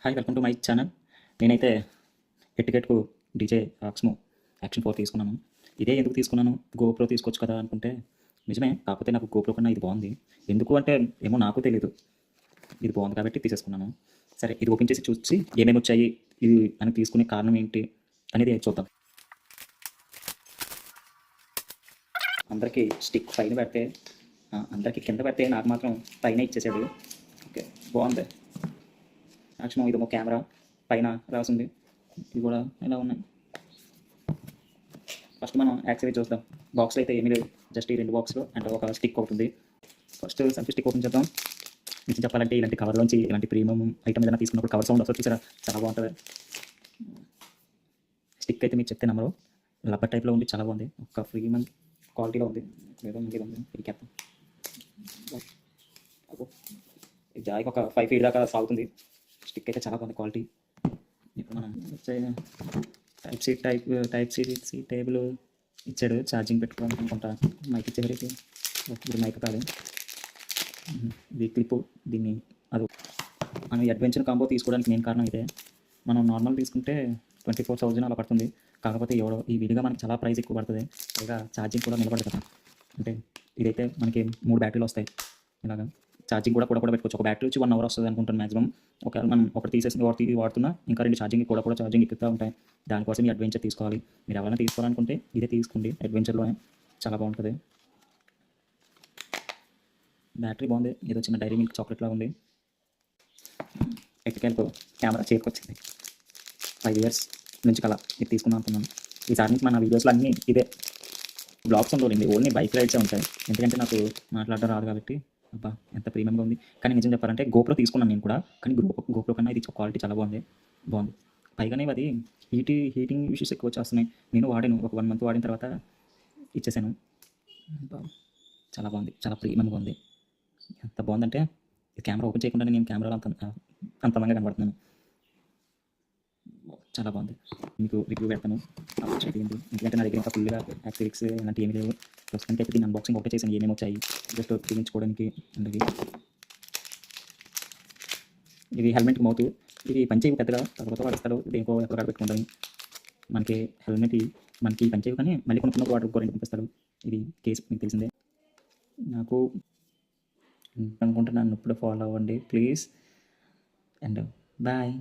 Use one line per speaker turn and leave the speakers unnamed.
Hi welcome to my channel. నేనైతే ఎట్టికెట్కు DJ ఆక్స్మో action 4 తీసుకున్నాను. ఇదే ఎందుకు తీసుకున్నాను, గోప్రో తీసుకోవచ్చు కదా అనుకుంటే నిజమే. కాకపోతే నాకు గోప్రో కన్నా ఇది బాగుంది. ఎందుకు అంటే ఏమో నాకు తెలీదు, ఇది బాగుంది కాబట్టి తీసేసుకున్నాను. సరే, ఇది ఓపెన్ చేసి చూసి ఏమేమి వచ్చాయి ఇది అని తీసుకునే కారణం ఏంటి అనేది చూద్దాం. అందరికీ స్టిక్ పైన పెడితే, అందరికీ కింద పెడితే నాకు మాత్రం పైన ఇచ్చేసాడు. ఓకే, బాగుంది. యాక్షన్ ఇదేమో కెమెరా పైన రాసింది. ఇది కూడా ఎలా ఉన్నాయి. ఫస్ట్ మనం యాక్సరీ చూద్దాం. బాక్స్లో అయితే ఏమీ లేదు, జస్ట్ ఈ 2 బాక్స్లో అండ్ ఒక స్టిక్ అవుతుంది. ఫస్ట్ సెల్ఫీ స్టిక్ ఓపెన్ చేద్దాం. నిజం చెప్పాలంటే ఇలాంటి కవర్లోంచి ఇలాంటి ప్రీమియం ఐటమ్ ఏదైనా తీసుకున్నప్పుడు కవర్ సౌండ్ వస్తుంది చూసారా, చాలా బాగుంటుంది. స్టిక్ అయితే మీకు చెప్తే నమ్మరు, రబ్బర్ టైప్లో ఉంది, చాలా బాగుంది. ఒక ప్రీమియం క్వాలిటీలో ఉంది. ఏదో ఇది ఉంది, ఇది క్యాప్ జాయికి ఒక 5 feet దాకా సాగుతుంది. స్టిక్ అయితే చాలా బాగుంది క్వాలిటీ. ఇప్పుడు మనం వచ్చే టైప్ సి టేబుల్ ఇచ్చాడు, ఛార్జింగ్ పెట్టుకోవాలి అనుకుంటా. మైక్ ఇచ్చేసరికి ఇది మైక్ కాదు, ఇది క్లిప్. దీన్ని అది మనం అడ్వెంచర్ కాంబో తీసుకోవడానికి మెయిన్ కారణం ఇదే. మనం నార్మల్ తీసుకుంటే 24,000 అలా పడుతుంది. కాకపోతే ఎవడో ఈ విడిగా మనకి చాలా ప్రైస్ ఎక్కువ పడుతుంది. పైగా ఛార్జింగ్ కూడా నిలబడదు కదా. అంటే ఇదైతే మనకి 3 బ్యాటరీలు వస్తాయి. ఇలాగా ఛార్జింగ్ కూడా పెట్టుకోవచ్చు. ఒక బ్యాటరీ వచ్చి 1 hour వస్తుంది అనుకుంటాను మ్యాక్సిమం. ఒకవేళ మనం ఒకటి తీసేసి వాడుతున్నా ఇంకా 2 ఛార్జింగ్ కూడా ఛార్జింగ్ ఎక్కుతూ ఉంటాయి. దానికోసం ఈ అడ్వెంచర్ తీసుకోవాలి. మీరు ఎవరైనా తీసుకోవాలనుకుంటే ఇదే తీసుకోండి, అడ్వెంచర్లోనే చాలా బాగుంటుంది. బ్యాటరీ బాగుంది, ఏదో చిన్న డైరీ మిల్క్ చాక్లెట్లా ఉంది. ఎట్టికెళ్ళి కెమెరా చేతికి వచ్చింది. 5 years నుంచి కలా ఇది తీసుకుందాం అనుకున్నాను. ఈసారి నుంచి మన వీడియోస్లో అన్నీ ఇదే బ్లాగ్స్ ఉండవు, ఓన్లీ బైక్ రైడ్సే ఉంటాయి. ఎందుకంటే నాకు మాట్లాడడం రాదు కాబట్టి. అబ్బా, ఎంత ప్రీమియంగా ఉంది. కానీ నిజం చెప్పాలంటే గోప్రో తీసుకున్నాను నేను కూడా, కానీ గోప్రో కన్నా ఇది క్వాలిటీ చాలా బాగుంది. పైగానే అది హీటింగ్ ఇష్యూస్ ఎక్కువ వచ్చేస్తున్నాయి. నేను వాడాను, ఒక 1 month వాడిన తర్వాత ఇచ్చేసాను. చాలా బాగుంది, చాలా ప్రీమియంగా ఉంది. ఎంత బాగుందంటే ఇది కెమెరా ఓపెన్ చేయకుండానే నేను కెమెరాలో అంత అందంగా కనబడుతున్నాను. చాలా బాగుంది. మీకు రివ్యూ పెడతాను ఎందుకంటే నా దగ్గర ఇంకా ఫుల్గా యాక్సరీస్ ఇలాంటి ఏమి లేవు. ప్రస్తుతానికి అయితే దీన్ని అన్బాక్సింగ్ ఒకటే చేశాను, ఏమేమి వచ్చాయి జస్ట్ చూపించుకోవడానికి. అండ్ ఇది హెల్మెట్ మౌత్. ఇది పనిచేయవు పెద్దగా, తర్వాత వాడతాడు దేనికో ఎక్కడ పెట్టుకుంటాను. మనకి హెల్మెట్ మనకి పనిచేయవు, కానీ మళ్ళీ కొనుక్కున్నప్పుడు వాటర్ ఇంటికి పంపిస్తాడు. ఇది కేసు మీకు తెలిసిందే. నాకు అనుకుంటున్నాను, ఇప్పుడు ఫాలో అవ్వండి ప్లీజ్. And bye.